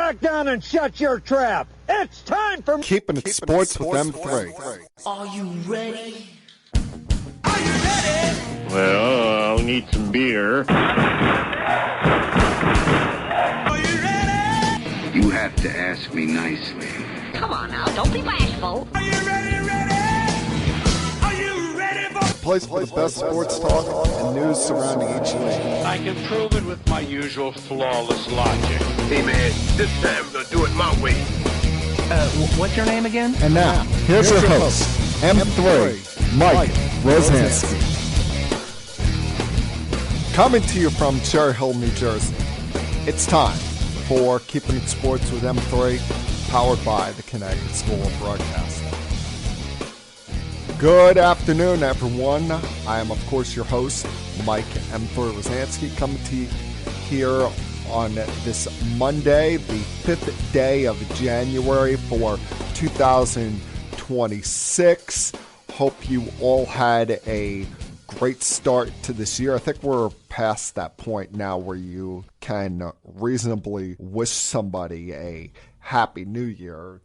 back down and shut your trap. It's time for Keeping It Sports with M3. Are you ready? Are you ready? Well, I'll need some beer. Are you ready? You have to ask me nicely. Come on now, don't be bashful. Are you ready? Are you ready for Place for the best sports talk and news surrounding each league. I can prove it with my usual flawless logic. Hey man, this time we're gonna do it my way. What's your name again? And now, here's your host, M3, Mike Rozansky. Coming to you from Cherry Hill, New Jersey. It's time for Keeping It Sports with M3, powered by the Connecticut School of Broadcasting. Good afternoon, everyone. I am, of course, your host, Mike M3 Rozansky, coming to you here on this Monday, the 5th day of January for 2026. Hope you all had a great start to this year. I think we're past that point now where you can reasonably wish somebody a happy new year.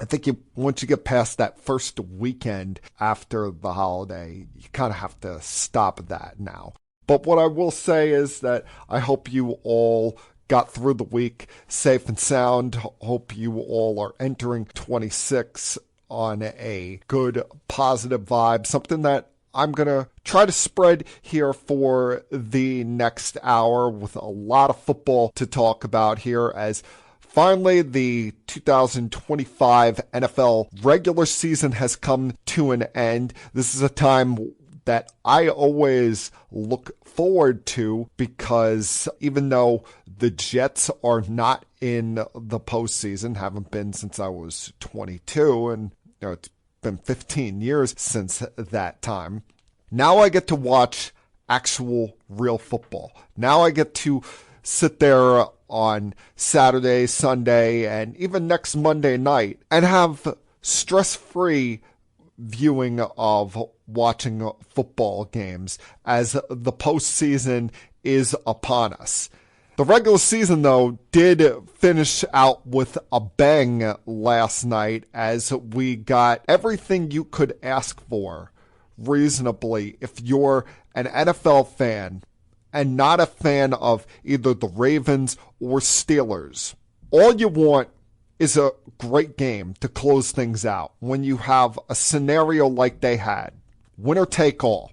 I think once you get past that first weekend after the holiday, you kind of have to stop that now. But what I will say is that I hope you all got through the week safe and sound. Hope you all are entering 26 on a good, positive vibe, something that I'm going to try to spread here for the next hour with a lot of football to talk about here as finally, the 2025 NFL regular season has come to an end. This is a time that I always look forward to because even though the Jets are not in the postseason, haven't been since I was 22, and it's been 15 years since that time, now I get to watch actual real football. Now I get to sit there on Saturday, Sunday, and even next Monday night and have stress-free viewing of watching football games as the postseason is upon us. The regular season, though, did finish out with a bang last night as we got everything you could ask for reasonably if you're an NFL fan and not a fan of either the Ravens or Steelers. All you want is a great game to close things out when you have a scenario like they had. Winner take all.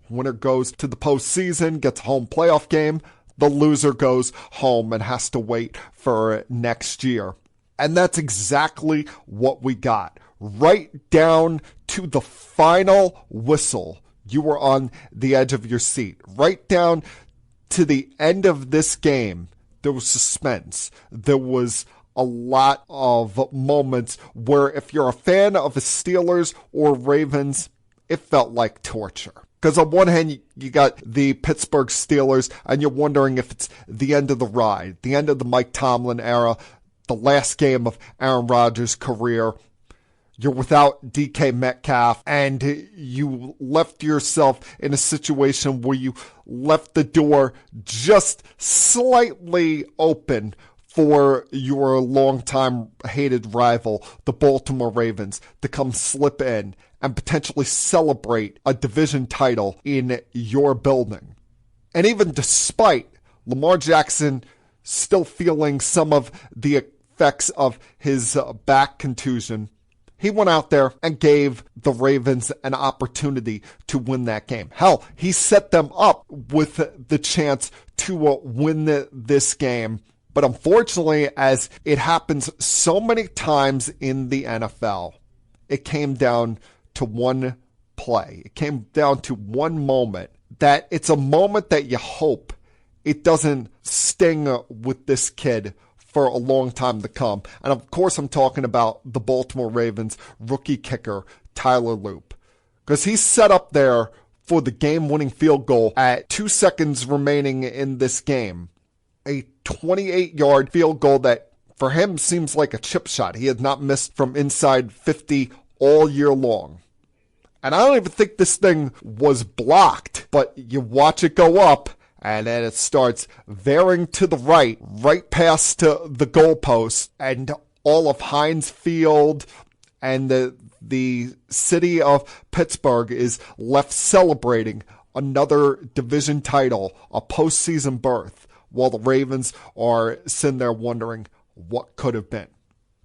Winner goes to the postseason, gets a home playoff game. The loser goes home and has to wait for next year. And that's exactly what we got. Right down to the final whistle. You were on the edge of your seat. Right down to the end of this game, there was suspense. There was a lot of moments where if you're a fan of the Steelers or Ravens, it felt like torture. Because on one hand, you got the Pittsburgh Steelers, and you're wondering if it's the end of the ride, the end of the Mike Tomlin era, the last game of Aaron Rodgers' career. You're without DK Metcalf, and you left yourself in a situation where you left the door just slightly open for your longtime hated rival, the Baltimore Ravens, to come slip in and potentially celebrate a division title in your building. And even despite Lamar Jackson still feeling some of the effects of his back contusion, he went out there and gave the Ravens an opportunity to win that game. Hell, he set them up with the chance to win this game. But unfortunately, as it happens so many times in the NFL, it came down to one play. It came down to one moment that it's a moment that you hope it doesn't sting with this kid for a long time to come. And of course, I'm talking about the Baltimore Ravens rookie kicker, Tyler Loop. Because he's set up there for the game-winning field goal at 2 seconds remaining in this game. A 28-yard field goal that, for him, seems like a chip shot. He had not missed from inside 50 all year long. And I don't even think this thing was blocked. But you watch it go up, And then it starts veering to the right past the goalpost, and all of Heinz Field and the city of Pittsburgh is left celebrating another division title, a postseason berth, while the Ravens are sitting there wondering what could have been.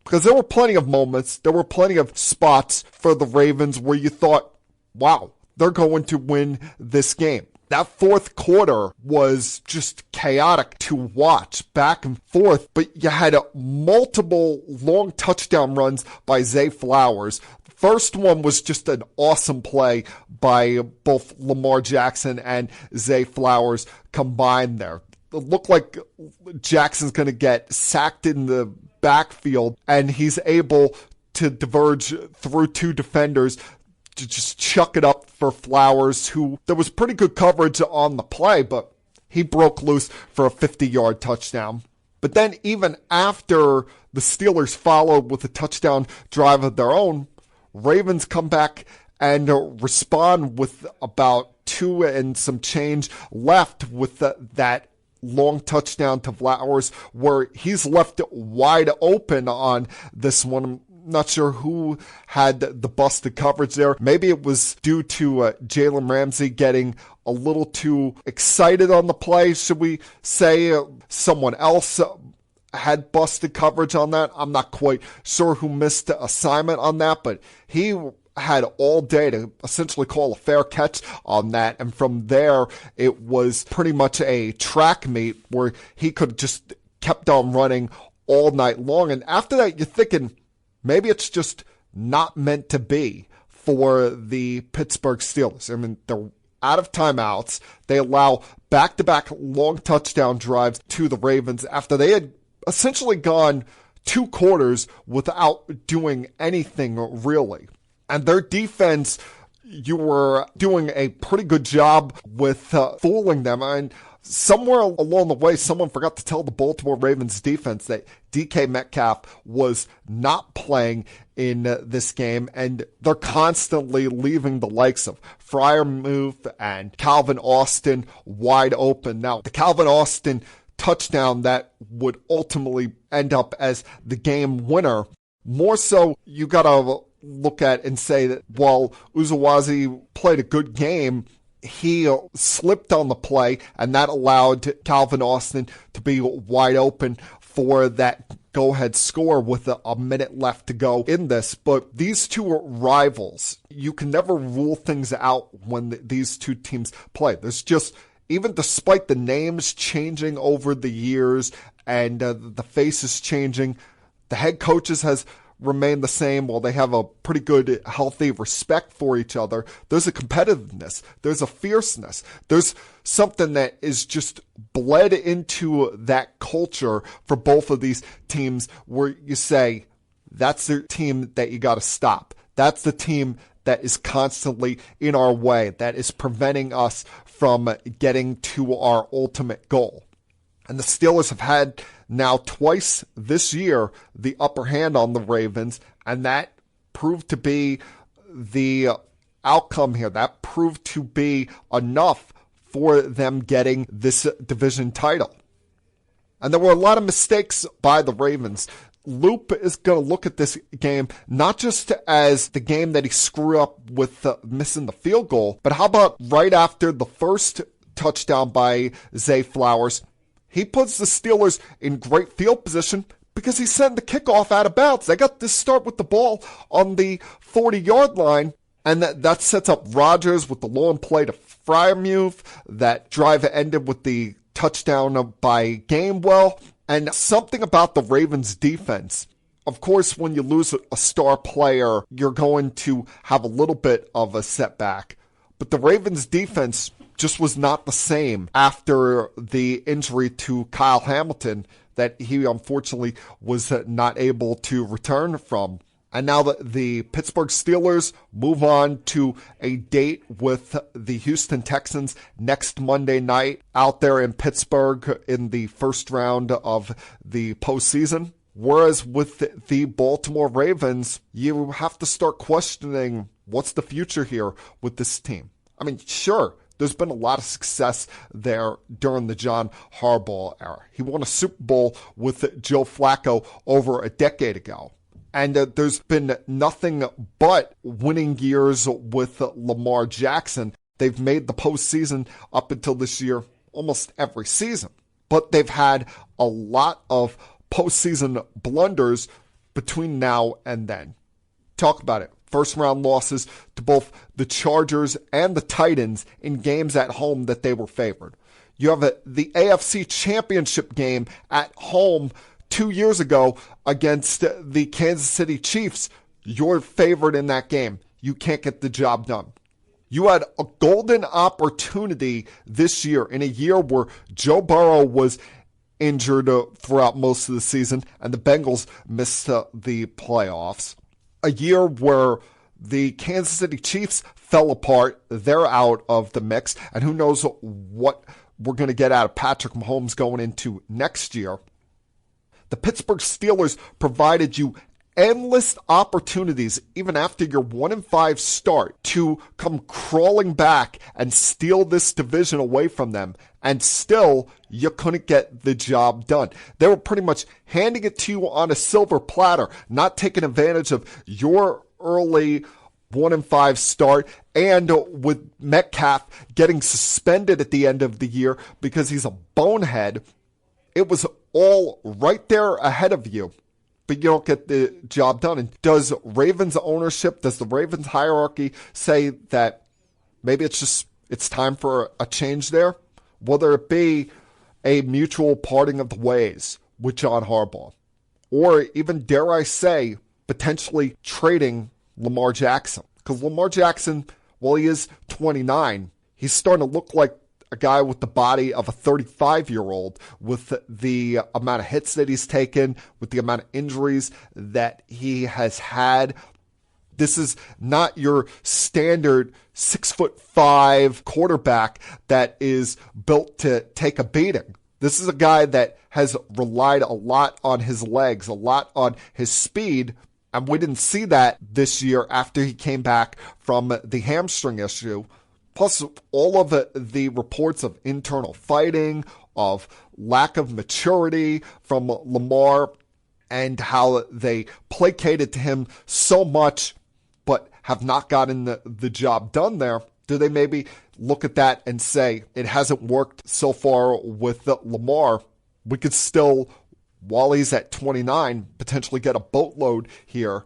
Because there were plenty of moments, there were plenty of spots for the Ravens where you thought, wow, they're going to win this game. That fourth quarter was just chaotic to watch, back and forth, but you had multiple long touchdown runs by Zay Flowers. First one was just an awesome play by both Lamar Jackson and Zay Flowers combined there. It looked like Jackson's going to get sacked in the backfield, and he's able to diverge through two defenders to just chuck it up for Flowers, who there was pretty good coverage on the play, but he broke loose for a 50-yard touchdown. But then even after the Steelers followed with a touchdown drive of their own, Ravens come back and respond with about 2 and some change left with that long touchdown to Flowers, where he's left wide open on this one. Not sure who had the busted coverage there. Maybe it was due to Jalen Ramsey getting a little too excited on the play. Should we say someone else had busted coverage on that? I'm not quite sure who missed the assignment on that, but he had all day to essentially call a fair catch on that. And from there, it was pretty much a track meet where he could just kept on running all night long. And after that, you're thinking, maybe it's just not meant to be for the Pittsburgh Steelers. I mean, they're out of timeouts. They allow back-to-back long touchdown drives to the Ravens after they had essentially gone 2 quarters without doing anything really. And their defense, you were doing a pretty good job with fooling them. And somewhere along the way, someone forgot to tell the Baltimore Ravens defense that DK Metcalf was not playing in this game, and they're constantly leaving the likes of Freiermuth and Calvin Austin wide open. Now, the Calvin Austin touchdown that would ultimately end up as the game winner, more so you got to look at and say that while Uzawazi played a good game, he slipped on the play, and that allowed Calvin Austin to be wide open for that go-ahead score with a minute left to go in this. But these two are rivals. You can never rule things out when these two teams play. There's just, even despite the names changing over the years and the faces changing, the head coaches has remain the same. While they have a pretty good, healthy respect for each other, there's a competitiveness, there's a fierceness, there's something that is just bled into that culture for both of these teams, where you say, that's the team that you got to stop. That's the team that is constantly in our way, that is preventing us from getting to our ultimate goal. And the Steelers have had now twice this year the upper hand on the Ravens, and that proved to be the outcome here. That proved to be enough for them getting this division title. And there were a lot of mistakes by the Ravens. Loop is going to look at this game not just as the game that he screwed up with missing the field goal, but how about right after the first touchdown by Zay Flowers, he puts the Steelers in great field position because he sent the kickoff out of bounds. They got this start with the ball on the 40-yard line, and that sets up Rodgers with the long play to Freiermuth. That drive ended with the touchdown by Gainwell. And something about the Ravens defense, of course, when you lose a star player, you're going to have a little bit of a setback. But the Ravens defense just was not the same after the injury to Kyle Hamilton that he unfortunately was not able to return from. And now the Pittsburgh Steelers move on to a date with the Houston Texans next Monday night out there in Pittsburgh in the first round of the postseason. Whereas with the Baltimore Ravens, you have to start questioning what's the future here with this team. I mean, sure, There's been a lot of success there during the John Harbaugh era. He won a Super Bowl with Joe Flacco over a decade ago. And there's been nothing but winning years with Lamar Jackson. They've made the postseason up until this year almost every season. But they've had a lot of postseason blunders between now and then. Talk about it. First round losses to both the Chargers and the Titans in games at home that they were favored. You have the AFC Championship game at home 2 years ago against the Kansas City Chiefs. You're favored in that game. You can't get the job done. You had a golden opportunity this year in a year where Joe Burrow was injured throughout most of the season and the Bengals missed the playoffs. A year where the Kansas City Chiefs fell apart. They're out of the mix. And who knows what we're going to get out of Patrick Mahomes going into next year. The Pittsburgh Steelers provided you endless opportunities, even after your 1-5 start, to come crawling back and steal this division away from them. And still, you couldn't get the job done. They were pretty much handing it to you on a silver platter, not taking advantage of your early 1-5 start, and with Metcalf getting suspended at the end of the year because he's a bonehead. It was all right there ahead of you, but you don't get the job done. And does Ravens ownership, does the Ravens hierarchy say that maybe it's time for a change there? Whether it be a mutual parting of the ways with John Harbaugh, or even, dare I say, potentially trading Lamar Jackson. Because Lamar Jackson, while he is 29, he's starting to look like a guy with the body of a 35-year-old, with the amount of hits that he's taken, with the amount of injuries that he has had. This is not your standard 6'5" quarterback that is built to take a beating. This is a guy that has relied a lot on his legs, a lot on his speed, and we didn't see that this year after he came back from the hamstring issue. Plus, all of the reports of internal fighting, of lack of maturity from Lamar, and how they placated to him so much but have not gotten the job done there. Do they maybe look at that and say, it hasn't worked so far with Lamar? We could still, while he's at 29, potentially get a boatload here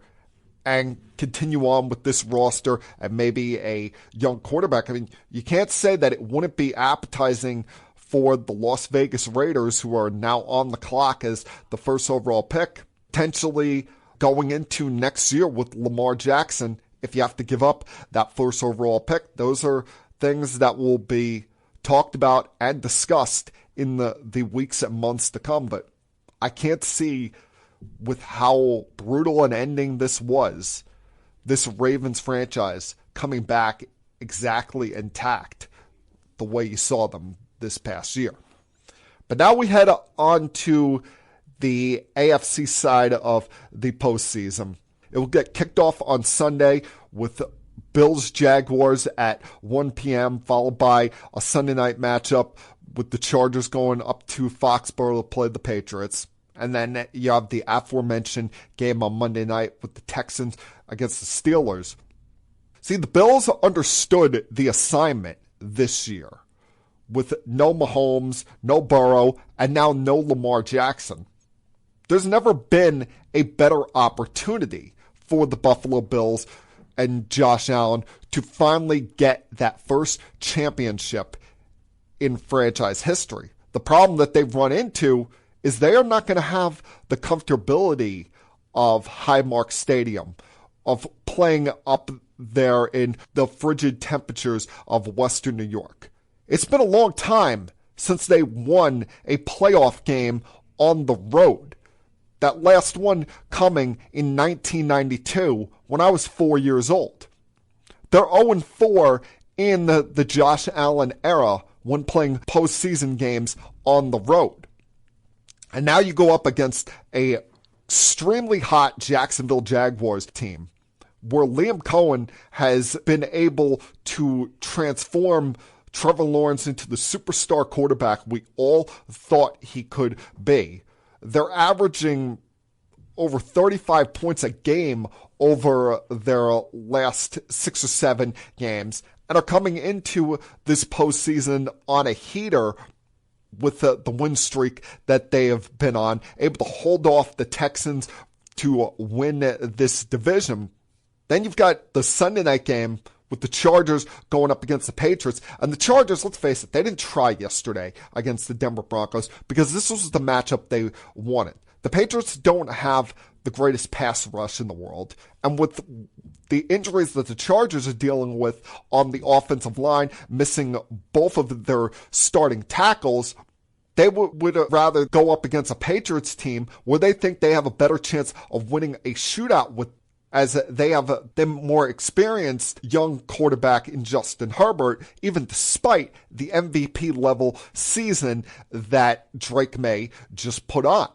and continue on with this roster and maybe a young quarterback. I mean, you can't say that it wouldn't be appetizing for the Las Vegas Raiders, who are now on the clock as the first overall pick, potentially going into next year with Lamar Jackson. If you have to give up that first overall pick, those are things that will be talked about and discussed in the weeks and months to come. But I can't see, with how brutal an ending this was, this Ravens franchise coming back exactly intact the way you saw them this past year. But now we head on to the AFC side of the postseason. It will get kicked off on Sunday with Bills-Jaguars at 1 p.m., followed by a Sunday night matchup with the Chargers going up to Foxborough to play the Patriots. And then you have the aforementioned game on Monday night with the Texans against the Steelers. See, the Bills understood the assignment this year with no Mahomes, no Burrow, and now no Lamar Jackson. There's never been a better opportunity for the Buffalo Bills and Josh Allen to finally get that first championship in franchise history. The problem that they've run into is they are not going to have the comfortability of Highmark Stadium, of playing up there in the frigid temperatures of Western New York. It's been a long time since they won a playoff game on the road. That last one coming in 1992 when I was 4 years old. They're 0-4 in the Josh Allen era when playing postseason games on the road. And now you go up against a extremely hot Jacksonville Jaguars team where Liam Cohen has been able to transform Trevor Lawrence into the superstar quarterback we all thought he could be. They're averaging over 35 points a game over their last 6 or 7 games and are coming into this postseason on a heater with the win streak that they have been on, able to hold off the Texans to win this division. Then you've got the Sunday night game with the Chargers going up against the Patriots. And the Chargers, let's face it, they didn't try yesterday against the Denver Broncos because this was the matchup they wanted. The Patriots don't have the greatest pass rush in the world. And with the injuries that the Chargers are dealing with on the offensive line, missing both of their starting tackles, they would rather go up against a Patriots team where they think they have a better chance of winning a shootout with, as they have the more experienced young quarterback in Justin Herbert, even despite the MVP level season that Drake May just put on.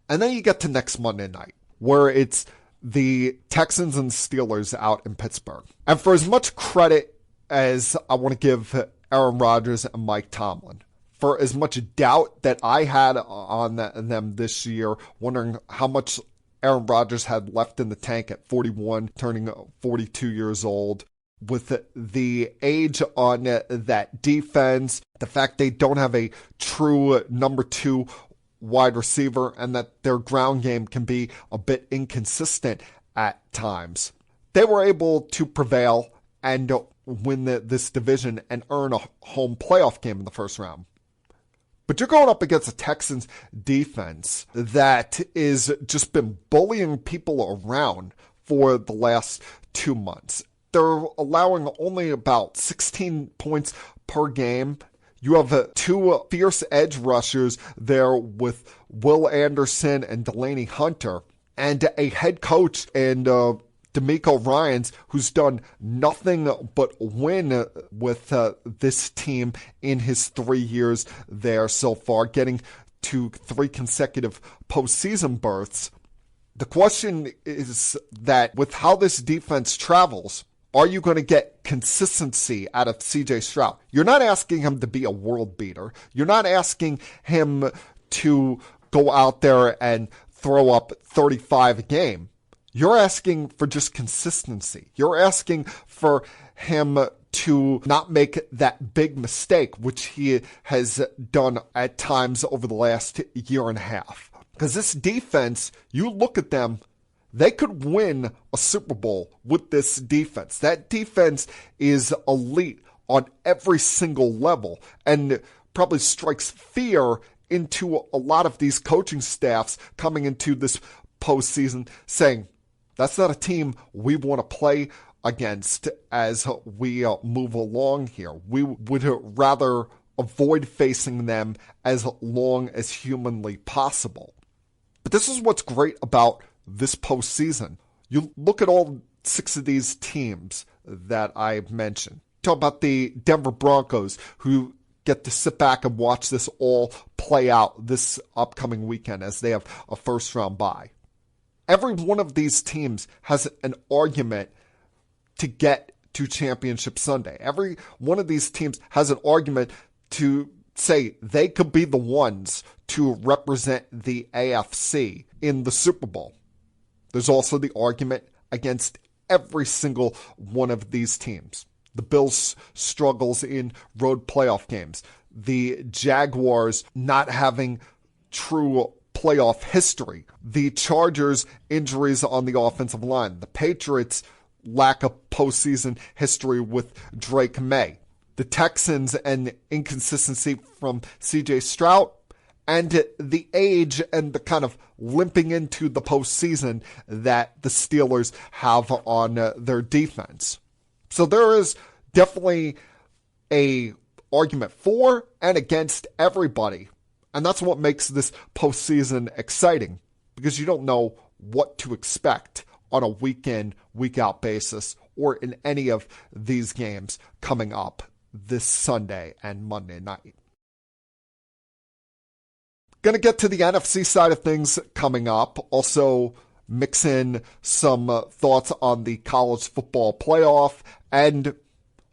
And then you get to next Monday night, where it's the Texans and Steelers out in Pittsburgh. And for as much credit as I want to give Aaron Rodgers and Mike Tomlin, for as much doubt that I had on them this year, wondering how much Aaron Rodgers had left in the tank at 41, turning 42 years old, with the age on that defense, the fact they don't have a true number 2 wide receiver, and that their ground game can be a bit inconsistent at times. They were able to prevail and win this division and earn a home playoff game in the first round. But you're going up against a Texans defense that is just been bullying people around for the last 2 months. They're allowing only about 16 points per game. You have 2 fierce edge rushers there with Will Anderson and Delaney Hunter, and a head coach and DeMeco Ryans, who's done nothing but win with this team in his 3 years there so far, getting to 3 consecutive postseason berths. The question is that with how this defense travels, are you going to get consistency out of C.J. Stroud? You're not asking him to be a world beater. You're not asking him to go out there and throw up 35 a game. You're asking for just consistency. You're asking for him to not make that big mistake, which he has done at times over the last year and a half. Because this defense, you look at them, they could win a Super Bowl with this defense. That defense is elite on every single level and probably strikes fear into a lot of these coaching staffs coming into this postseason, saying, that's not a team we want to play against as we move along here. We would rather avoid facing them as long as humanly possible. But this is what's great about this postseason. You look at all 6 of these teams that I mentioned. Talk about the Denver Broncos, who get to sit back and watch this all play out this upcoming weekend as they have a first-round bye. Every one of these teams has an argument to get to Championship Sunday. Every one of these teams has an argument to say they could be the ones to represent the AFC in the Super Bowl. There's also the argument against every single one of these teams. The Bills' struggles in road playoff games. The Jaguars not having true playoff history. The Chargers' injuries on the offensive line. The Patriots' lack of postseason history with Drake May. The Texans and inconsistency from C.J. Stroud. And the age and the kind of limping into the postseason that the Steelers have on their defense. So there is definitely a argument for and against everybody. And that's what makes this postseason exciting, because you don't know what to expect on a week-in, week-out basis or in any of these games coming up this Sunday and Monday night. Going to get to the NFC side of things coming up. Also mix in some thoughts on the college football playoff and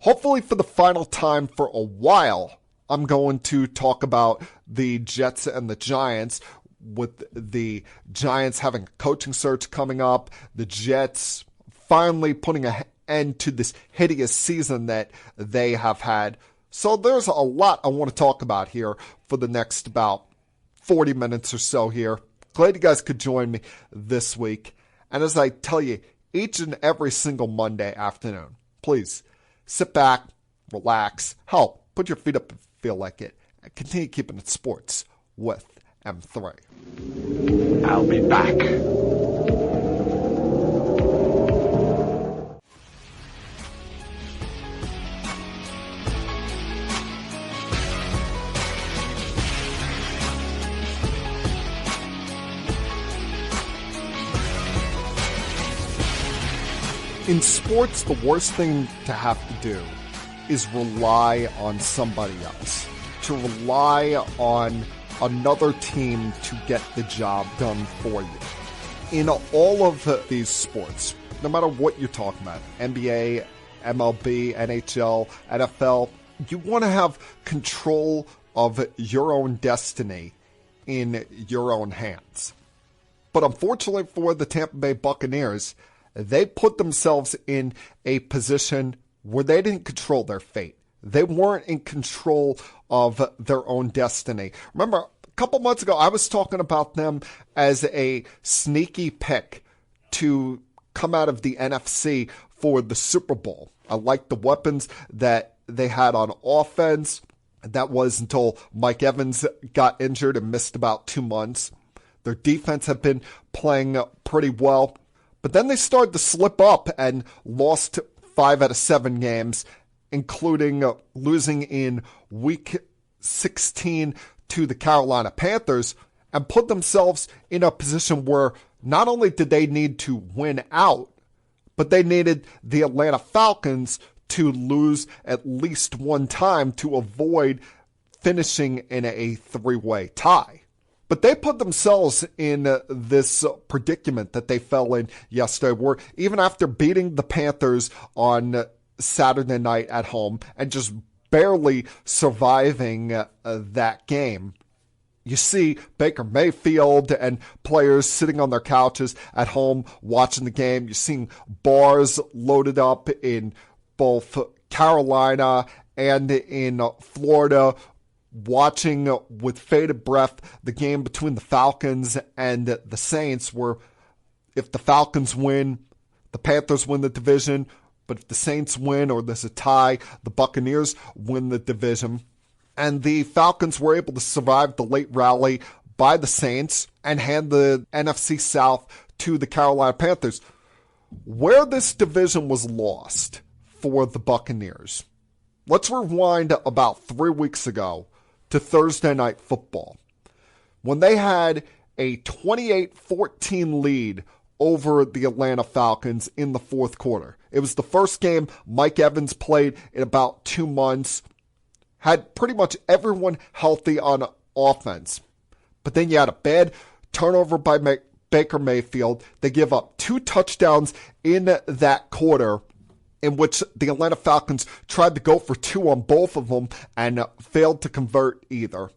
hopefully for the final time for a while, I'm going to talk about the Jets and the Giants, with the Giants having a coaching search coming up, the Jets finally putting an end to this hideous season that they have had. So there's a lot I want to talk about here for the next about 40 minutes or so here. Glad you guys could join me this week. And as I tell you, each and every single Monday afternoon, please sit back, relax, hell, put your feet up if you feel like it, and continue keeping it sports with M3. I'll be back. In sports, the worst thing to have to do is rely on somebody else, to rely on another team to get the job done for you. In all of these sports, no matter what you're talking about, NBA, MLB, NHL, NFL, you want to have control of your own destiny in your own hands. But unfortunately for the Tampa Bay Buccaneers, they put themselves in a position where they didn't control their fate. They weren't in control of their own destiny. Remember, a couple months ago, I was talking about them as a sneaky pick to come out of the NFC for the Super Bowl. I liked the weapons that they had on offense. That was until Mike Evans got injured and missed about 2 months. Their defense had been playing pretty well. But then they started to slip up and lost 5 out of 7 games, including losing in Week 16 to the Carolina Panthers, and put themselves in a position where not only did they need to win out, but they needed the Atlanta Falcons to lose at least one time to avoid finishing in a 3-way tie. But they put themselves in this predicament that they fell in yesterday, where even after beating the Panthers on Saturday night at home and just barely surviving that game, you see Baker Mayfield and players sitting on their couches at home watching the game. You're seeing bars loaded up in both Carolina and in Florida, watching with bated breath the game between the Falcons and the Saints, where if the Falcons win, the Panthers win the division, but if the Saints win or there's a tie, the Buccaneers win the division. And the Falcons were able to survive the late rally by the Saints and hand the NFC South to the Carolina Panthers. Where this division was lost for the Buccaneers, let's rewind about 3 weeks ago to Thursday Night Football, when they had a 28-14 lead over the Atlanta Falcons in the fourth quarter. It was the first game Mike Evans played in about 2 months, had pretty much everyone healthy on offense. But then you had a bad turnover by Baker Mayfield. They give up 2 touchdowns in that quarter, in which the Atlanta Falcons tried to go for 2 on both of them and failed to convert either.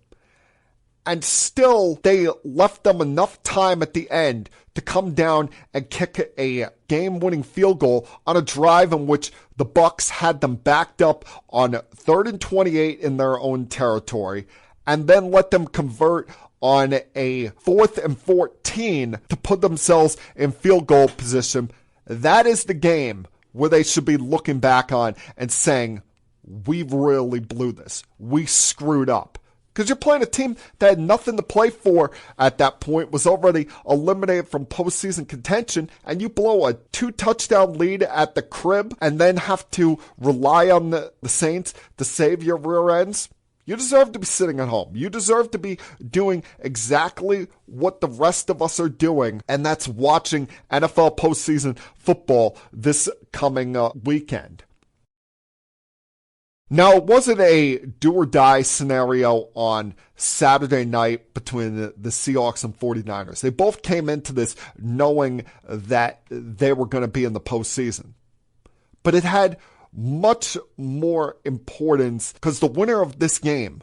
And still, they left them enough time at the end to come down and kick a game-winning field goal on a drive in which the Bucs had them backed up on 3rd and 28 in their own territory, and then let them convert on a 4th and 14 to put themselves in field goal position. That is the game where they should be looking back on and saying, we really blew this. We screwed up. Because you're playing a team that had nothing to play for at that point, was already eliminated from postseason contention, and you blow a 2-touchdown lead at the crib and then have to rely on the Saints to save your rear ends. You deserve to be sitting at home. You deserve to be doing exactly what the rest of us are doing, and that's watching NFL postseason football this coming weekend. Now, it wasn't a do-or-die scenario on Saturday night between the Seahawks and 49ers. They both came into this knowing that they were going to be in the postseason. But it had much more importance because the winner of this game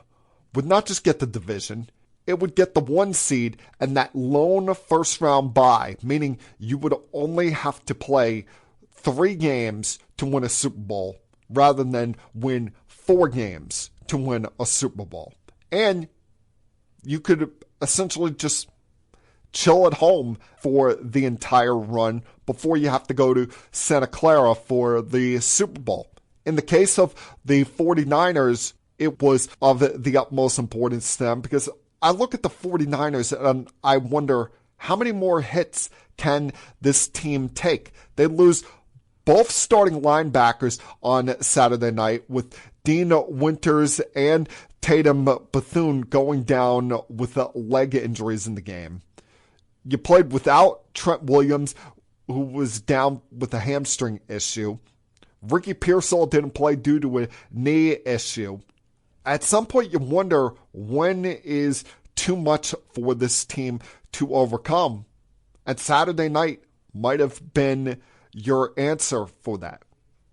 would not just get the division, it would get the 1 seed and that lone first round bye, meaning you would only have to play 3 games to win a Super Bowl rather than win 4 games to win a Super Bowl. And you could essentially just chill at home for the entire run before you have to go to Santa Clara for the Super Bowl. In the case of the 49ers, it was of the utmost importance to them because I look at the 49ers and I wonder how many more hits can this team take? They lose both starting linebackers on Saturday night with Dean Winters and Tatum Bethune going down with leg injuries in the game. You played without Trent Williams, who was down with a hamstring issue. Ricky Pearsall didn't play due to a knee issue. At some point, you wonder when is too much for this team to overcome. And Saturday night might have been your answer for that.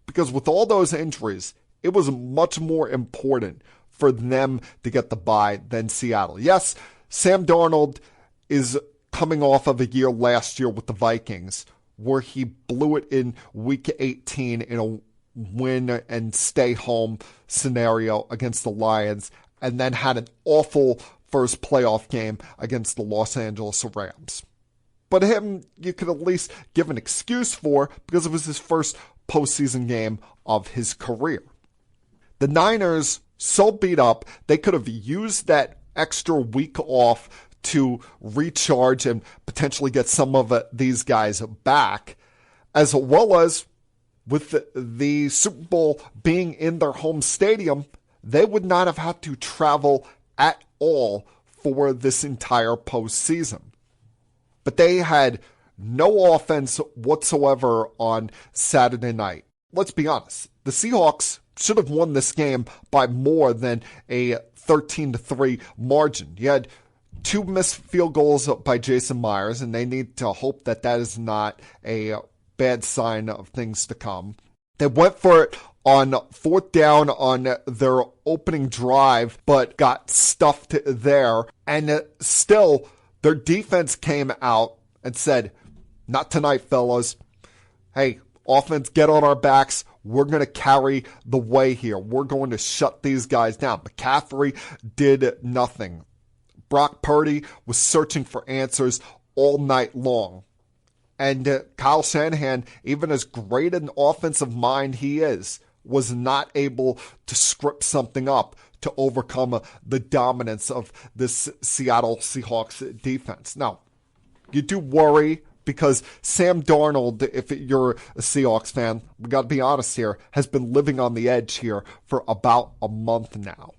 Because with all those injuries, it was much more important for them to get the bye than Seattle. Yes, Sam Darnold is coming off of a year last year with the Vikings where he blew it in week 18 in a win and stay home scenario against the Lions and then had an awful first playoff game against the Los Angeles Rams. But him, you could at least give an excuse for because it was his first postseason game of his career. The Niners, so beat up, they could have used that extra week off to recharge and potentially get some of these guys back, as well as with the Super Bowl being in their home stadium, they would not have had to travel at all for this entire postseason. But they had no offense whatsoever on Saturday night. Let's be honest. The Seahawks should have won this game by more than a 13-3 margin. You had 2 missed field goals by Jason Myers, and they need to hope that that is not a bad sign of things to come. They went for it on 4th down on their opening drive, but got stuffed there. And still, their defense came out and said, not tonight, fellas. Hey, offense, get on our backs. We're going to carry the way here. We're going to shut these guys down. McCaffrey did nothing. Brock Purdy was searching for answers all night long. And Kyle Shanahan, even as great an offensive mind he is, was not able to script something up to overcome the dominance of this Seattle Seahawks defense. Now, you do worry because Sam Darnold, if you're a Seahawks fan, we got to be honest here, has been living on the edge here for about a month now.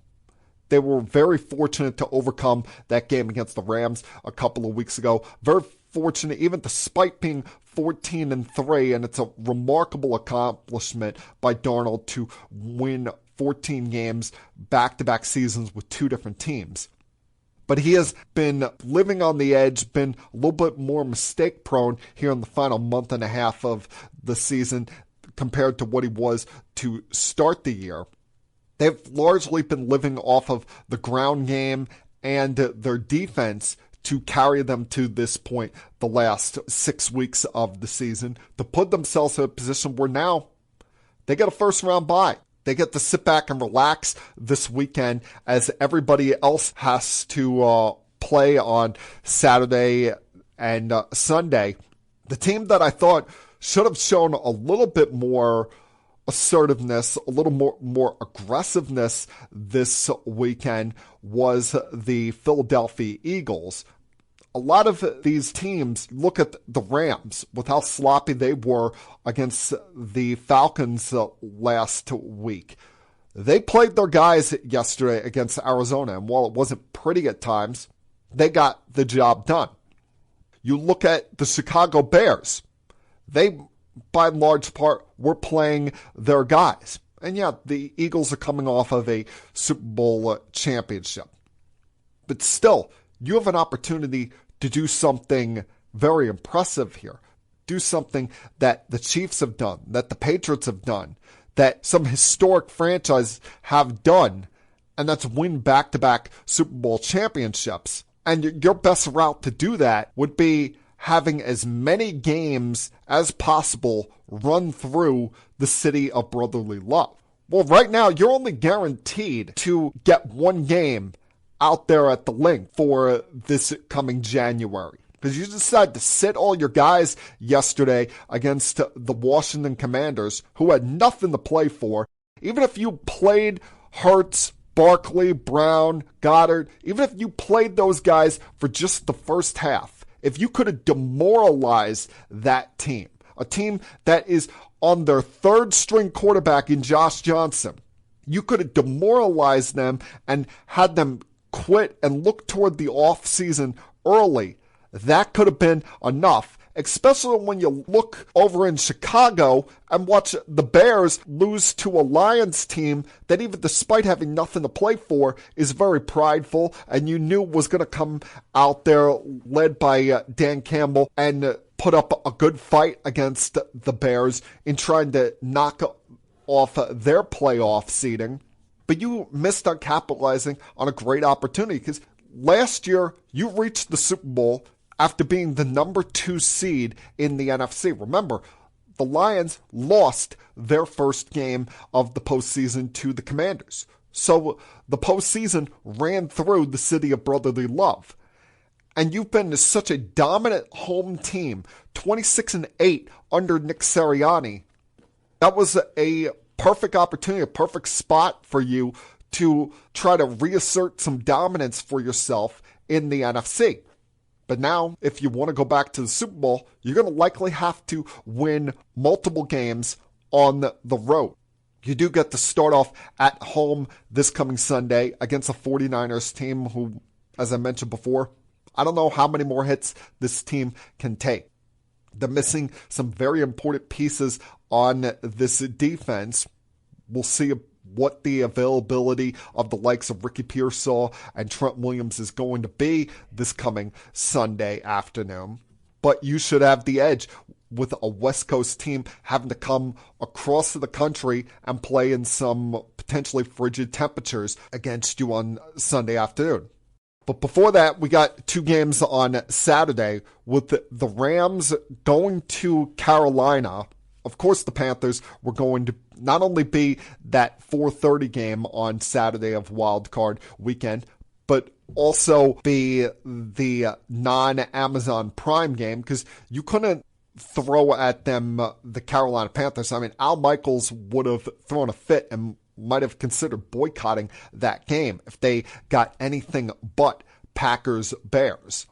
They were very fortunate to overcome that game against the Rams a couple of weeks ago. Very fortunate, even despite being 14-3, and it's a remarkable accomplishment by Darnold to win 14 games back-to-back seasons with 2 different teams. But he has been living on the edge, been a little bit more mistake-prone here in the final month and a half of the season compared to what he was to start the year. They've largely been living off of the ground game and their defense to carry them to this point the last 6 weeks of the season to put themselves in a position where now they get a first-round bye. They get to sit back and relax this weekend as everybody else has to play on Saturday and Sunday. The team that I thought should have shown a little bit more assertiveness, a little more aggressiveness this weekend was the Philadelphia Eagles. A lot of these teams look at the Rams with how sloppy they were against the Falcons last week. They played their guys yesterday against Arizona, and while it wasn't pretty at times, they got the job done. You look at the Chicago Bears. They, by and large part, were playing their guys. And yeah, the Eagles are coming off of a Super Bowl championship. But still, you have an opportunity to do something very impressive here. Do something that the Chiefs have done, that the Patriots have done, that some historic franchises have done, and that's win back-to-back Super Bowl championships. And your best route to do that would be having as many games as possible run through the city of brotherly love. Well, right now, you're only guaranteed to get one game out there at the Link for this coming January, because you decided to sit all your guys yesterday against the Washington Commanders, who had nothing to play for. Even if you played Hurts, Barkley, Brown, Goddard, even if you played those guys for just the first half, if you could have demoralized that team, a team that is on their third string quarterback in Josh Johnson, you could have demoralized them and had them quit and look toward the offseason early. That could have been enough, especially when you look over in Chicago and watch the Bears lose to a Lions team that, even despite having nothing to play for, is very prideful and you knew was going to come out there led by Dan Campbell and put up a good fight against the Bears in trying to knock off their playoff seeding. But you missed on capitalizing on a great opportunity, because last year you reached the Super Bowl after being the number 2 seed in the NFC. Remember, the Lions lost their first game of the postseason to the Commanders. So the postseason ran through the city of brotherly love. And you've been such a dominant home team, 26-8 under Nick Sirianni. That was a perfect opportunity, a perfect spot for you to try to reassert some dominance for yourself in the NFC. But now, if you want to go back to the Super Bowl, you're going to likely have to win multiple games on the road. You do get to start off at home this coming Sunday against a 49ers team who, as I mentioned before, I don't know how many more hits this team can take. They're missing some very important pieces on this defense. We'll see what the availability of the likes of Ricky Pearsall and Trent Williams is going to be this coming Sunday afternoon. But you should have the edge with a West Coast team having to come across the country and play in some potentially frigid temperatures against you on Sunday afternoon. But before that, we got 2 games on Saturday with the Rams going to Carolina. Of course, the Panthers were going to not only be that 4:30 game on Saturday of Wild Card weekend, but also be the non-Amazon Prime game, because you couldn't throw at them the Carolina Panthers. I mean, Al Michaels would have thrown a fit and might have considered boycotting that game if they got anything but Packers-Bears.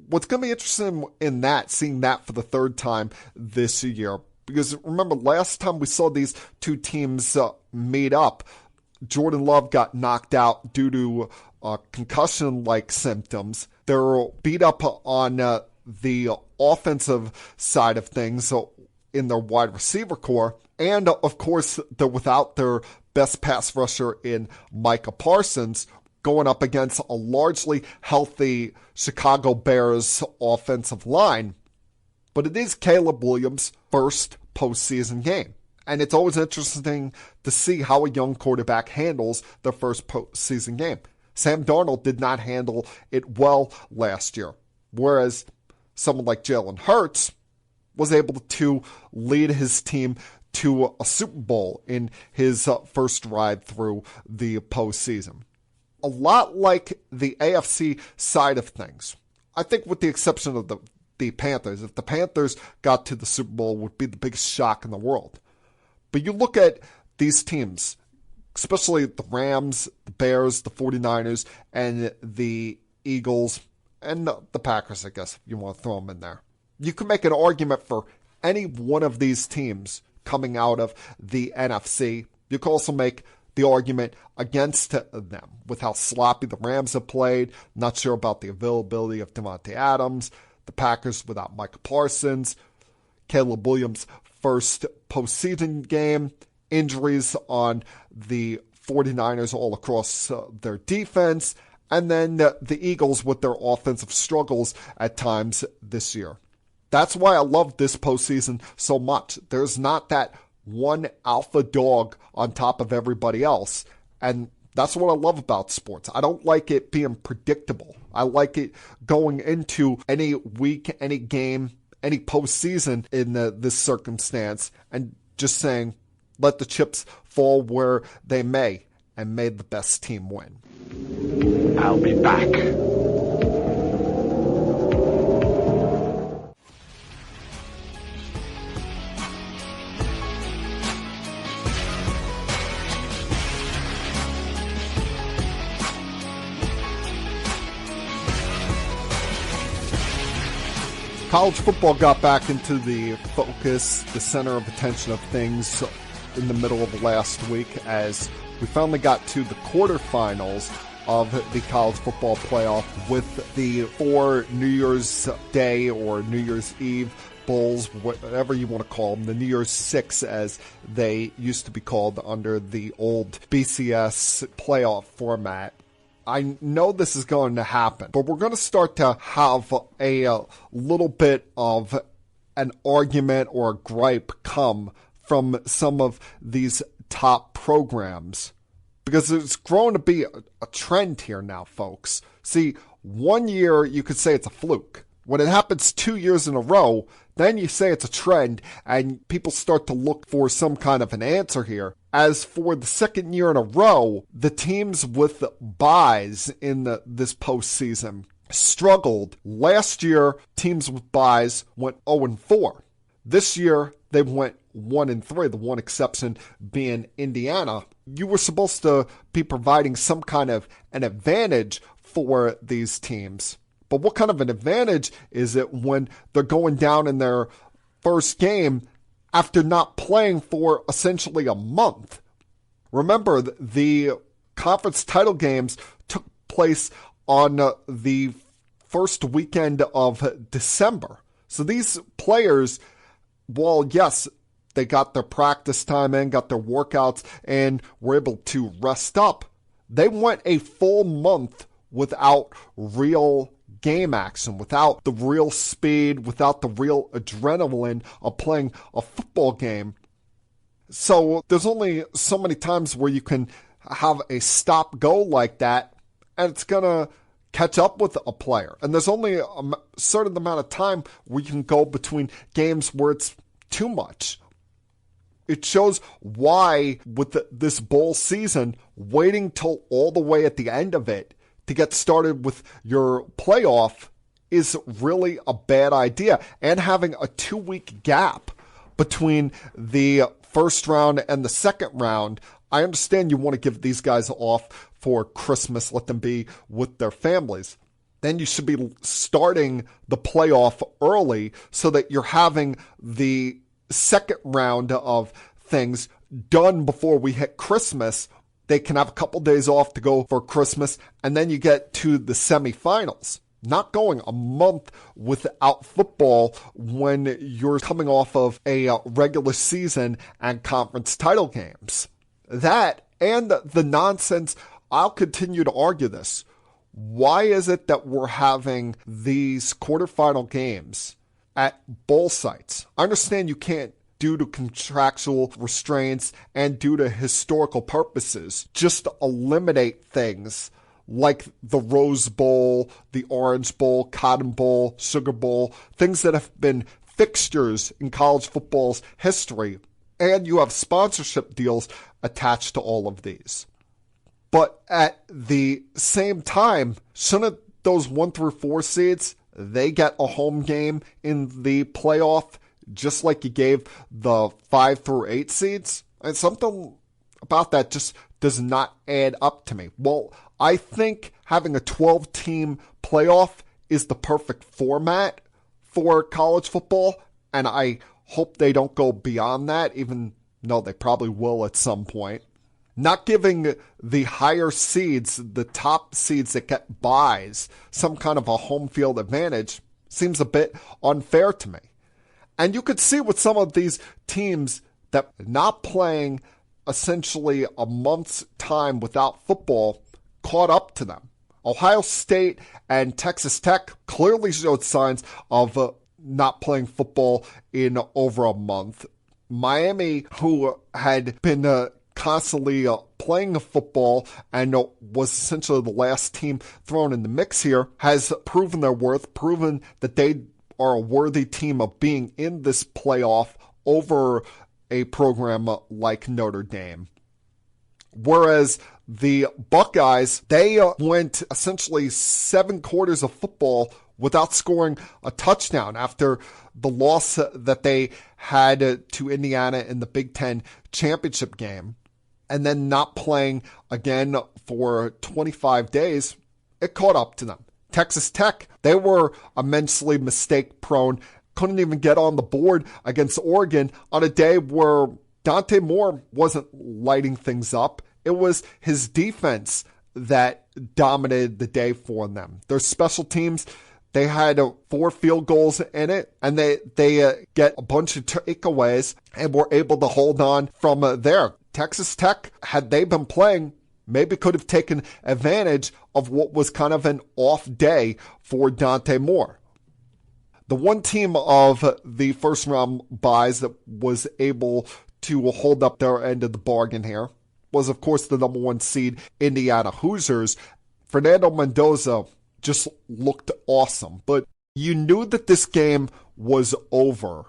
What's going to be interesting in that, seeing that for the 3rd time this year, because remember, last time we saw these 2 teams meet up, Jordan Love got knocked out due to concussion-like symptoms. They're beat up on the offensive side of things in their wide receiver core. And, of course, they're without their best pass rusher in Micah Parsons, going up against a largely healthy Chicago Bears offensive line. But it is Caleb Williams' first postseason game. And it's always interesting to see how a young quarterback handles their first postseason game. Sam Darnold did not handle it well last year, whereas someone like Jalen Hurts was able to lead his team to a Super Bowl in his first ride through the postseason. A lot like the AFC side of things. I think with the exception of the Panthers, if the Panthers got to the Super Bowl, it would be the biggest shock in the world. But you look at these teams, especially the Rams, the Bears, the 49ers, and the Eagles, and the Packers, I guess, if you want to throw them in there. You can make an argument for any one of these teams coming out of the NFC. You can also make the argument against them with how sloppy the Rams have played. Not sure about the availability of Devontae Adams. The Packers without Micah Parsons. Caleb Williams' first postseason game. Injuries on the 49ers all across their defense. And then the Eagles with their offensive struggles at times this year. That's why I love this postseason so much. There's not that one alpha dog on top of everybody else. And that's what I love about sports. I don't like it being predictable. I like it going into any week, any game, any postseason in this circumstance and just saying, let the chips fall where they may, and may the best team win. I'll be back. College football got back into the focus, the center of attention of things in the middle of last week as we finally got to the quarterfinals of the college football playoff with the 4 New Year's Day or New Year's Eve bowls, whatever you want to call them, the New Year's Six as they used to be called under the old BCS playoff format. I know this is going to happen, but we're going to start to have a little bit of an argument or a gripe come from some of these top programs because it's grown to be a trend here now, folks. See, 1 year you could say it's a fluke. When it happens 2 years in a row, then you say it's a trend and people start to look for some kind of an answer here. As for the second year in a row, the teams with byes in this postseason struggled. Last year, teams with byes went 0-4. This year, they went 1-3, the one exception being Indiana. You were supposed to be providing some kind of an advantage for these teams. But what kind of an advantage is it when they're going down in their first game after not playing for essentially a month? Remember, the conference title games took place on the first weekend of December. So these players, while yes, they got their practice time in, got their workouts, and were able to rest up, they went a full month without real game action, without the real speed, without the real adrenaline of playing a football game. So there's only so many times where you can have a stop-go like that, and it's going to catch up with a player. And there's only a certain amount of time where you can go between games where it's too much. It shows why, with this bowl season, waiting till all the way at the end of it to get started with your playoff is really a bad idea. And having a 2-week gap between the first round and the second round, I understand you want to give these guys off for Christmas, let them be with their families. Then you should be starting the playoff early so that you're having the second round of things done before we hit Christmas. They can have a couple days off to go for Christmas, and then you get to the semifinals. Not going a month without football when you're coming off of a regular season and conference title games. That and the nonsense, I'll continue to argue this. Why is it that we're having these quarterfinal games at bowl sites? I understand you can't, due to contractual restraints and due to historical purposes, just eliminate things like the Rose Bowl, the Orange Bowl, Cotton Bowl, Sugar Bowl, things that have been fixtures in college football's history, and you have sponsorship deals attached to all of these. But at the same time, shouldn't those 1 through 4 seeds, they get a home game in the playoff, just like you gave the 5 through 8 seeds? And something about that just does not add up to me. Well, I think having a 12-team playoff is the perfect format for college football, and I hope they don't go beyond that, even though they probably will at some point. Not giving the higher seeds, the top seeds that get byes, some kind of a home field advantage seems a bit unfair to me. And you could see with some of these teams that not playing essentially a month's time without football caught up to them. Ohio State and Texas Tech clearly showed signs of not playing football in over a month. Miami, who had been constantly playing football and was essentially the last team thrown in the mix here, has proven their worth, proven that they are a worthy team of being in this playoff over a program like Notre Dame. Whereas the Buckeyes, they went essentially 7 quarters of football without scoring a touchdown after the loss that they had to Indiana in the Big Ten championship game, and then not playing again for 25 days. It caught up to them. Texas Tech, they were immensely mistake-prone, couldn't even get on the board against Oregon on a day where Dante Moore wasn't lighting things up. It was his defense that dominated the day for them. Their special teams, they had 4 field goals in it, and they get a bunch of takeaways and were able to hold on from there. Texas Tech, had they been playing, maybe could have taken advantage of what was kind of an off day for Dante Moore. The one team of the first round buys that was able to hold up their end of the bargain here was, of course, the number 1 seed Indiana Hoosiers. Fernando Mendoza just looked awesome, but you knew that this game was over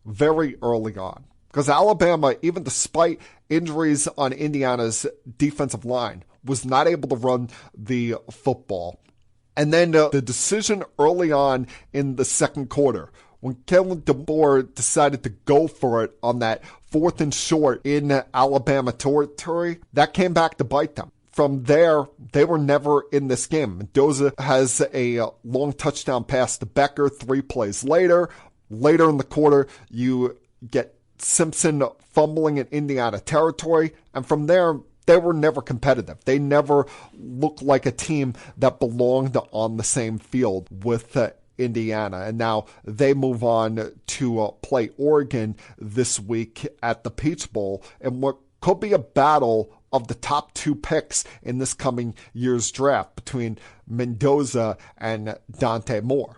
very early on, because Alabama, even despite injuries on Indiana's defensive line, was not able to run the football. And then the decision early on in the second quarter, when Kellen DeBoer decided to go for it on that 4th and short in Alabama territory, that came back to bite them. From there, they were never in this game. Mendoza has a long touchdown pass to Becker 3 plays later. Later in the quarter, you get Simpson fumbling in Indiana territory. And from there, they were never competitive. They never looked like a team that belonged on the same field with Indiana. And now they move on to play Oregon this week at the Peach Bowl in what could be a battle of the top 2 picks in this coming year's draft between Mendoza and Dante Moore.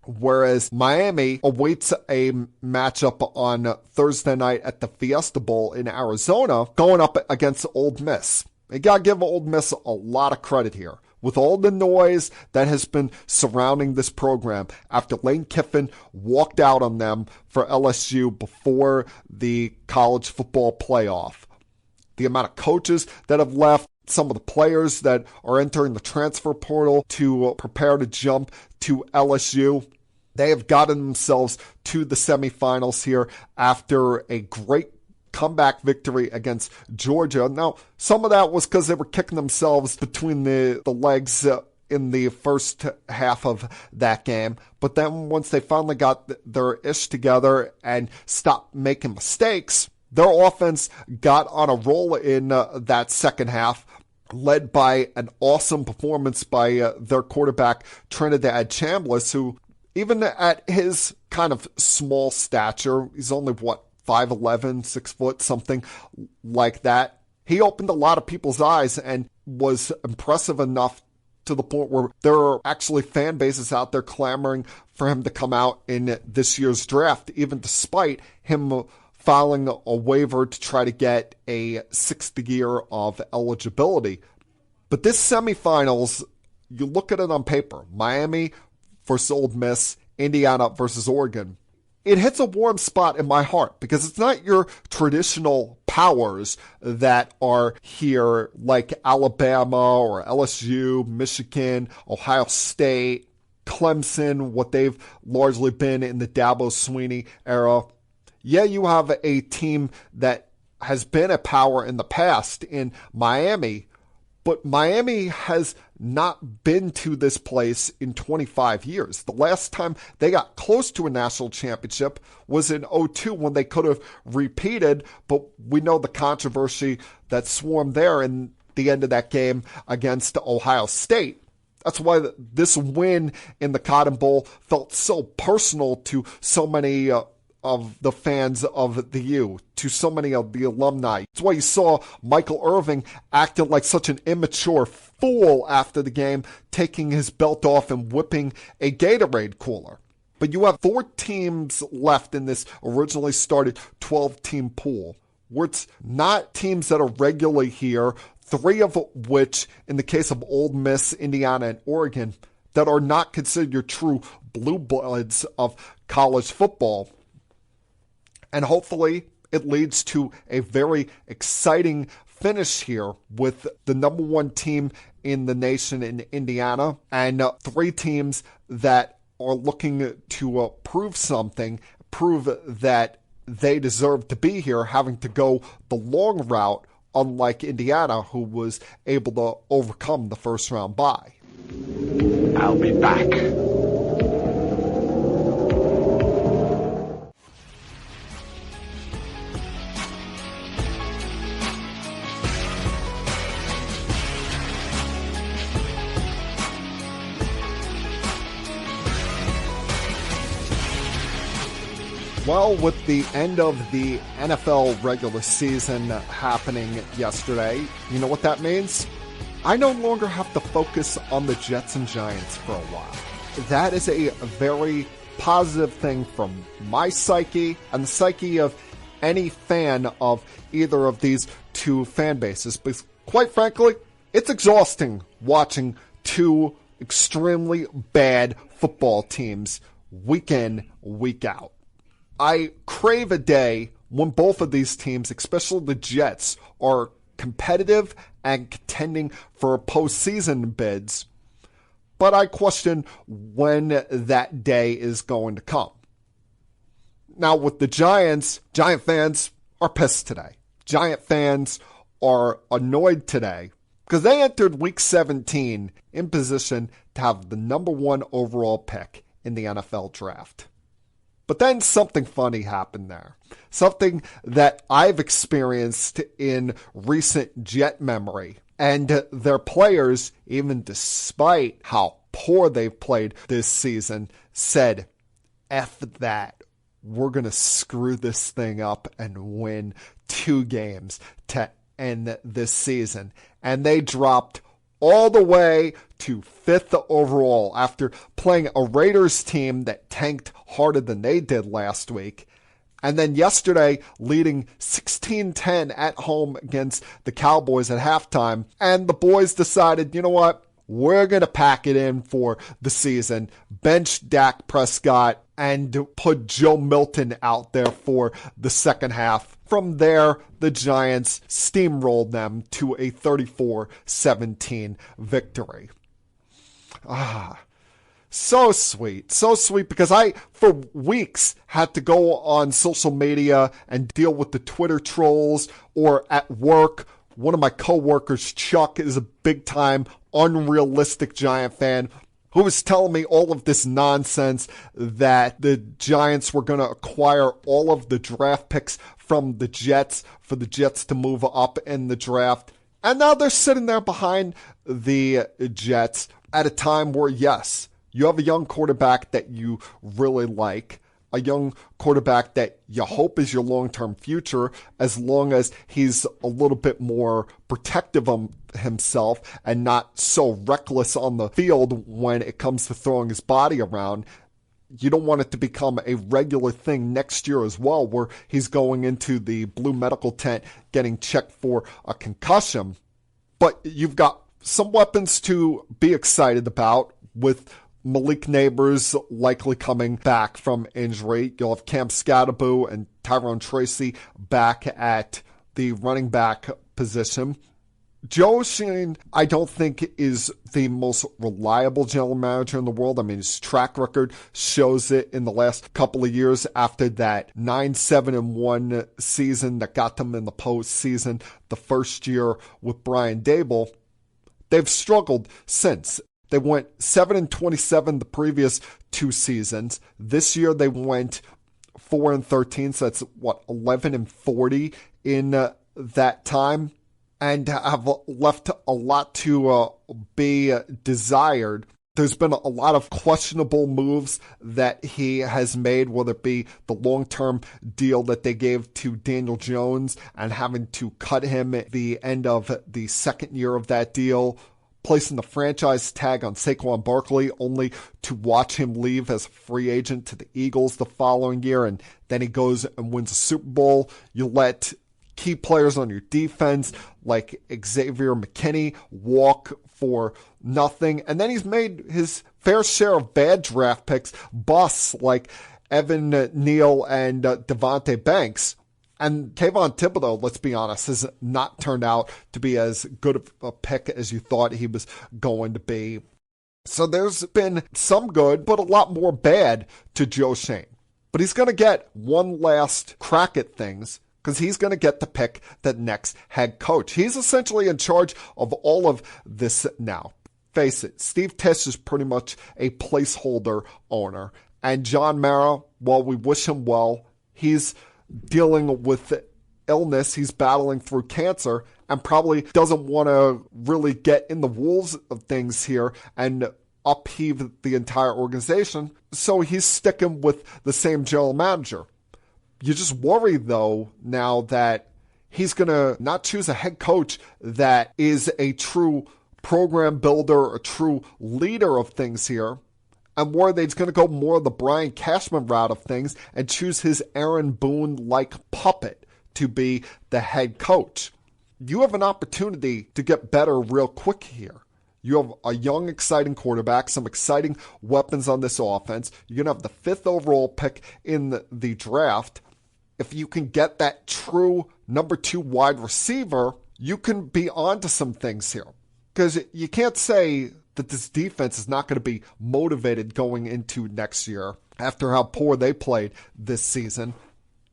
Whereas Miami awaits a matchup on Thursday night at the Fiesta Bowl in Arizona, going up against Ole Miss. You gotta give Ole Miss a lot of credit here. With all the noise that has been surrounding this program after Lane Kiffin walked out on them for LSU before the college football playoff. The amount of coaches that have left, some of the players that are entering the transfer portal to prepare to jump to LSU. They have gotten themselves to the semifinals here after a great comeback victory against Georgia. Now, some of that was because they were kicking themselves between the legs in the first half of that game. But then once they finally got their ish together and stopped making mistakes, their offense got on a roll in that second half, led by an awesome performance by their quarterback, Trinidad Chambliss, who, even at his kind of small stature, he's only, 5'11", 6 foot, something like that. He opened a lot of people's eyes and was impressive enough to the point where there are actually fan bases out there clamoring for him to come out in this year's draft, even despite him filing a waiver to try to get a 6th year of eligibility. But this semifinals, you look at it on paper, Miami versus Ole Miss, Indiana versus Oregon. It hits a warm spot in my heart because it's not your traditional powers that are here like Alabama or LSU, Michigan, Ohio State, Clemson, what they've largely been in the Dabo Swinney era. Yeah, you have a team that has been a power in the past in Miami, but Miami has not been to this place in 25 years. The last time they got close to a national championship was in 2002 when they could have repeated, but we know the controversy that swarmed there in the end of that game against Ohio State. That's why this win in the Cotton Bowl felt so personal to so many of the fans of the U, to so many of the alumni. That's why you saw Michael Irvin acting like such an immature fool after the game, taking his belt off and whipping a Gatorade cooler. But you have 4 teams left in this originally started 12-team pool, where it's not teams that are regularly here, 3 of which, in the case of Ole Miss, Indiana, and Oregon, that are not considered your true blue bloods of college football. And hopefully it leads to a very exciting finish here with the number 1 team in the nation in Indiana and 3 teams that are looking to prove something, prove that they deserve to be here, having to go the long route, unlike Indiana, who was able to overcome the first round bye. I'll be back. Well, with the end of the NFL regular season happening yesterday, you know what that means? I no longer have to focus on the Jets and Giants for a while. That is a very positive thing from my psyche and the psyche of any fan of either of these 2 fan bases. Because quite frankly, it's exhausting watching 2 extremely bad football teams week in, week out. I crave a day when both of these teams, especially the Jets, are competitive and contending for postseason bids, but I question when that day is going to come. Now, with the Giants, Giant fans are pissed today. Giant fans are annoyed today because they entered Week 17 in position to have the number 1 overall pick in the NFL draft. But then something funny happened there. Something that I've experienced in recent Jet memory. And their players, even despite how poor they've played this season, said, F that. We're going to screw this thing up and win 2 games to end this season. And they dropped all the way to 5th overall after playing a Raiders team that tanked harder than they did last week. And then yesterday, leading 16-10 at home against the Cowboys at halftime. And the boys decided, you know what? We're going to pack it in for the season. Bench Dak Prescott and put Joe Milton out there for the second half. From there, the Giants steamrolled them to a 34-17 victory. So sweet. So sweet because I, for weeks, had to go on social media and deal with the Twitter trolls, or at work. One of my coworkers, Chuck, is a big-time, unrealistic Giant fan who was telling me all of this nonsense that the Giants were going to acquire all of the draft picks from the Jets for the Jets to move up in the draft. And now they're sitting there behind the Jets at a time where, yes, you have a young quarterback that you really like, a young quarterback that you hope is your long-term future, as long as he's a little bit more protective of himself and not so reckless on the field when it comes to throwing his body around. You don't want it to become a regular thing next year as well, where he's going into the blue medical tent getting checked for a concussion. But you've got some weapons to be excited about, with Malik Neighbors likely coming back from injury. You'll have Cam Scatterboo and Tyrone Tracy back at the running back position. Joe Sheen, I don't think, is the most reliable general manager in the world. I mean, his track record shows it in the last couple of years after that 9-7-1 season that got them in the postseason the first year with Brian Dable. They've struggled since. They went 7-27 the previous 2 seasons. This year they went 4-13, so that's 11-40 in that time, and have left a lot to be desired. There's been a lot of questionable moves that he has made, whether it be the long-term deal that they gave to Daniel Jones and having to cut him at the end of the second year of that deal, placing the franchise tag on Saquon Barkley, only to watch him leave as a free agent to the Eagles the following year, and then he goes and wins a Super Bowl. You let key players on your defense like Xavier McKinney walk for nothing, and then he's made his fair share of bad draft picks busts like Evan Neal and Devontae Banks. And Kayvon Thibodeau, let's be honest, has not turned out to be as good of a pick as you thought he was going to be. So there's been some good, but a lot more bad to Joe Schoen. But he's going to get one last crack at things because he's going to get to pick the next head coach. He's essentially in charge of all of this now. Face it, Steve Tisch is pretty much a placeholder owner. And John Mara, while we wish him well, he's dealing with illness. He's battling through cancer and probably doesn't want to really get in the wool of things here and upheave the entire organization. So he's sticking with the same general manager. You just worry, though, now that he's going to not choose a head coach that is a true program builder, a true leader of things here. I'm worried that he's going to go more of the Brian Cashman route of things and choose his Aaron Boone-like puppet to be the head coach. You have an opportunity to get better real quick here. You have a young, exciting quarterback, some exciting weapons on this offense. You're going to have the 5th overall pick in the draft. If you can get that true number 2 wide receiver, you can be on to some things here. Because you can't say that this defense is not going to be motivated going into next year after how poor they played this season.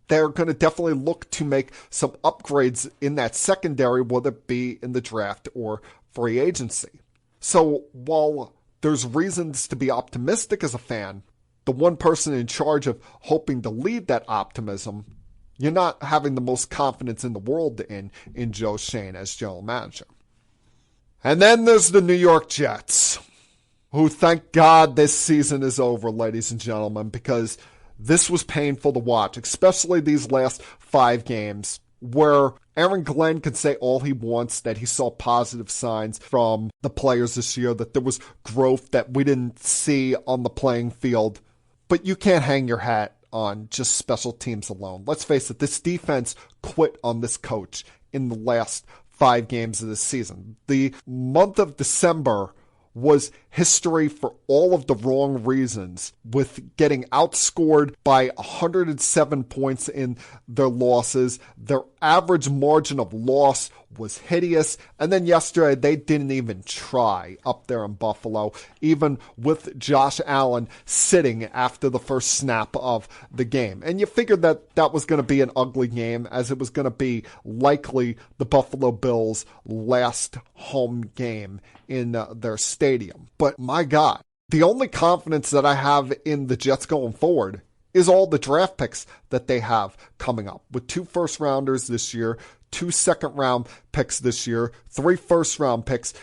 They're going to definitely look to make some upgrades in that secondary, whether it be in the draft or free agency. So while there's reasons to be optimistic as a fan, the one person in charge of hoping to lead that optimism, you're not having the most confidence in the world in Joe Schoen as general manager. And then there's the New York Jets, who, thank God, this season is over, ladies and gentlemen, because this was painful to watch, especially these last 5 games, where Aaron Glenn can say all he wants, that he saw positive signs from the players this year, that there was growth that we didn't see on the playing field. But you can't hang your hat on just special teams alone. Let's face it, this defense quit on this coach in the last 5 games of the season. The month of December was history for all of the wrong reasons, with getting outscored by 107 points in their losses. Their average margin of loss was hideous. And then yesterday, they didn't even try up there in Buffalo, even with Josh Allen sitting after the first snap of the game. And you figured that that was going to be an ugly game, as it was going to be likely the Buffalo Bills' last home game in their stadium. But my God, the only confidence that I have in the Jets going forward is all the draft picks that they have coming up, with 2 first-rounders this year, 2 second-round picks this year, 3 first-round picks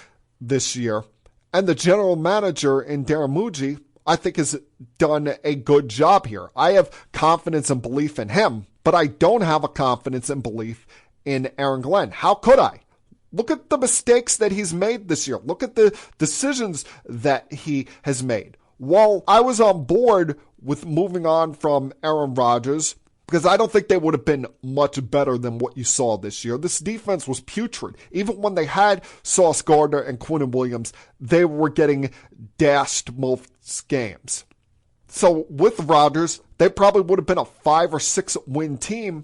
this year. And the general manager in Darren Muji, I think, has done a good job here. I have confidence and belief in him, but I don't have a confidence and belief in Aaron Glenn. How could I? Look at the mistakes that he's made this year. Look at the decisions that he has made. While I was on board with moving on from Aaron Rodgers, because I don't think they would have been much better than what you saw this year. This defense was putrid. Even when they had Sauce Gardner and Quinnen Williams, they were getting dashed most games. So with Rodgers, they probably would have been a 5 or 6 win team,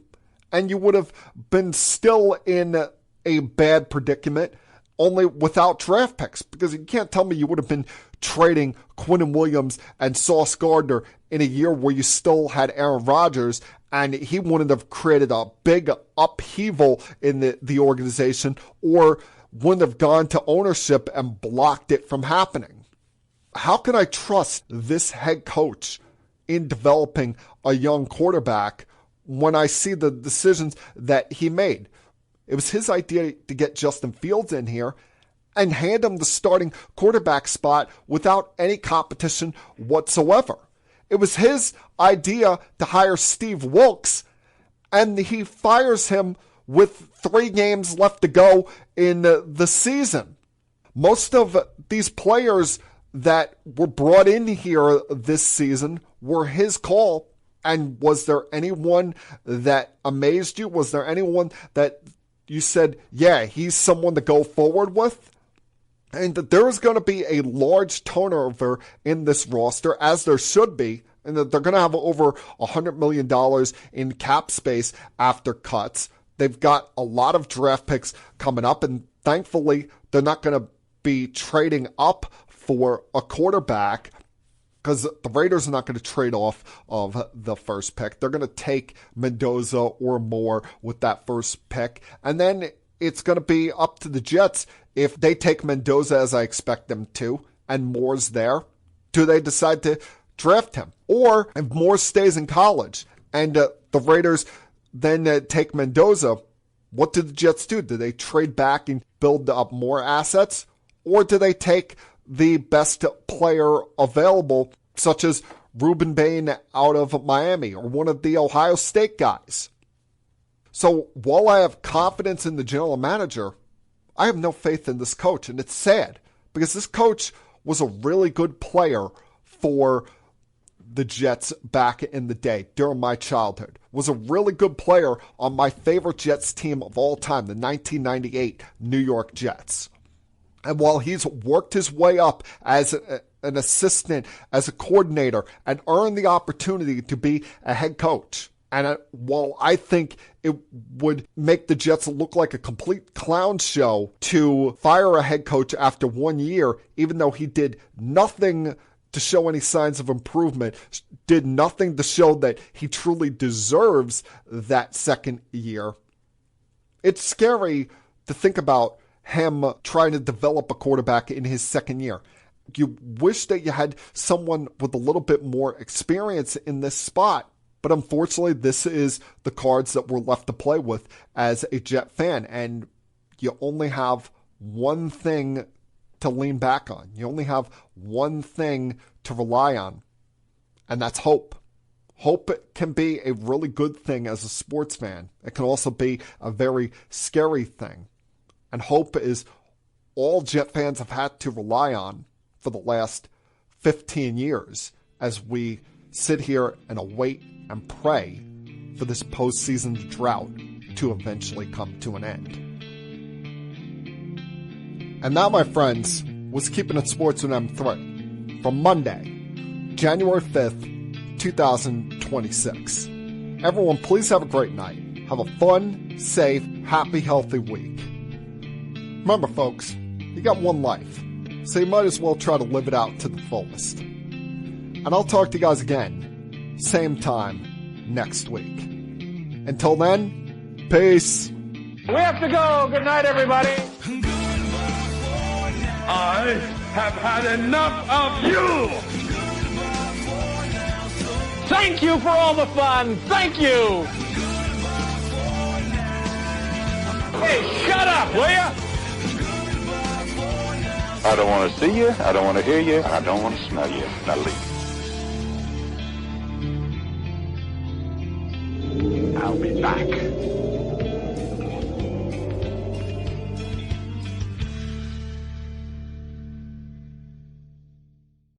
and you would have been still in a bad predicament, only without draft picks, because you can't tell me you would have been trading Quinnen Williams and Sauce Gardner in a year where you still had Aaron Rodgers, and he wouldn't have created a big upheaval in the organization, or wouldn't have gone to ownership and blocked it from happening. How can I trust this head coach in developing a young quarterback when I see the decisions that he made? It was his idea to get Justin Fields in here and hand him the starting quarterback spot without any competition whatsoever. It was his idea to hire Steve Wilkes, and he fires him with 3 games left to go in the season. Most of these players that were brought in here this season were his call. And was there anyone that amazed you? Was there anyone that you said, yeah, he's someone to go forward with? And that there is going to be a large turnover in this roster, as there should be, and that they're going to have over $100 million in cap space after cuts. They've got a lot of draft picks coming up, and thankfully they're not going to be trading up for a quarterback, because the Raiders are not going to trade off of the first pick. They're going to take Mendoza or more with that first pick. And then it's going to be up to the Jets if they take Mendoza, as I expect them to, and Moore's there. Do they decide to draft him? Or if Moore stays in college and the Raiders then take Mendoza, what do the Jets do? Do they trade back and build up more assets? Or do they take the best player available, such as Ruben Bain out of Miami or one of the Ohio State guys? So while I have confidence in the general manager, I have no faith in this coach. And it's sad because this coach was a really good player for the Jets back in the day during my childhood. Was a really good player on my favorite Jets team of all time, the 1998 New York Jets. And while he's worked his way up as an assistant, as a coordinator, and earned the opportunity to be a head coach, and while I think it would make the Jets look like a complete clown show to fire a head coach after 1 year, even though he did nothing to show any signs of improvement, did nothing to show that he truly deserves that second year, it's scary to think about him trying to develop a quarterback in his second year. You wish that you had someone with a little bit more experience in this spot, but unfortunately this is the cards that we're left to play with as a Jet fan, and you only have one thing to lean back on. You only have one thing to rely on, and that's hope. Hope can be a really good thing as a sports fan. It can also be a very scary thing. And hope is all Jet fans have had to rely on for the last 15 years as we sit here and await and pray for this postseason drought to eventually come to an end. And that, my friends, was Keeping It Sports with M3 for Monday, January 5th, 2026. Everyone, please have a great night. Have a fun, safe, happy, healthy week. Remember, folks, you got one life, so you might as well try to live it out to the fullest. And I'll talk to you guys again, same time, next week. Until then, peace. We have to go. Good night, everybody. I have had enough of you! Thank you for all the fun. Thank you. Hey, shut up, will ya? I don't want to see you, I don't want to hear you, I don't want to smell you. Now leave. I'll be back.